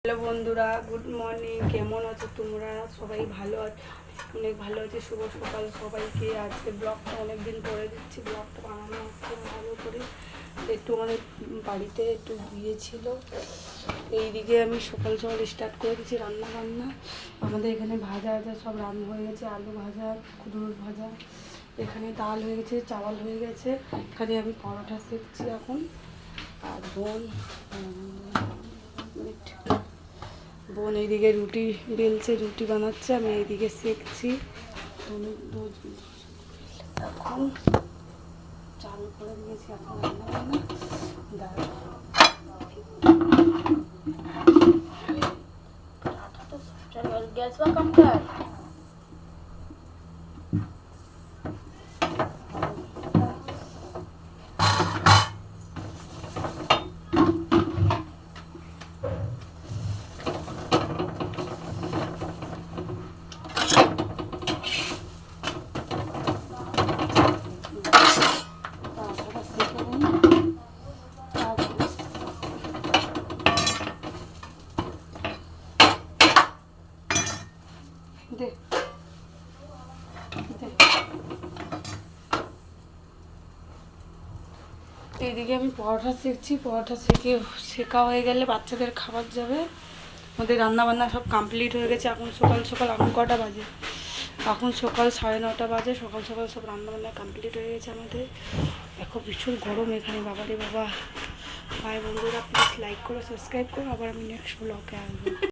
Hello বন্ধুরা, good morning. কেমন আছো তোমরা? সবাই ভালো আছো? অনেক ভালো আছে। শুভ সকাল সবাইকে। আজকে ব্লগটা অনেক দিন পরে দিচ্ছি, ব্লগটা বানানো হচ্ছে ভালো করে। একটু আমাদের বাড়িতে একটু বিয়ে ছিল, এইদিকে আমি সকাল সকাল স্টার্ট করে দিচ্ছি রান্না বান্না। আমাদের এখানে ভাজা ভাজা সব রান্না হয়ে গেছে, আলু ভাজা, কুদুর ভাজা, এখানে ডাল হয়ে গেছে, চাওয়াল হয়ে গেছে। এখানে আমি পরোটা সেঁকছি এখন। আর বোন এইদিকে রুটি বেলছে, রুটি বানাচ্ছে, আমি এইদিকে সেঁকছি। এখন চালু করে দিয়েছি, এখন রান্না বান্না। গ্যাস বা কমপ্লিট এইদিকে আমি পরোটা সেঁকছি, পরোটা শেখা হয়ে গেলে বাচ্চাদের খাবার যাবে। আমাদের রান্নাবান্না সব কমপ্লিট হয়ে গেছে। এখন সকাল সকাল, এখন কটা বাজে? এখন সকাল 9:30 বাজে। সকাল সকাল সব রান্নাবান্না কমপ্লিট হয়ে গেছে আমাদের। এখন ভীষণ গরম এখানে, বাবারে বাবা। বাই বন্ধুরা, প্লিজ লাইক করো, সাবস্ক্রাইব করো। আবার আমি নেক্সট ব্লগে আসবো।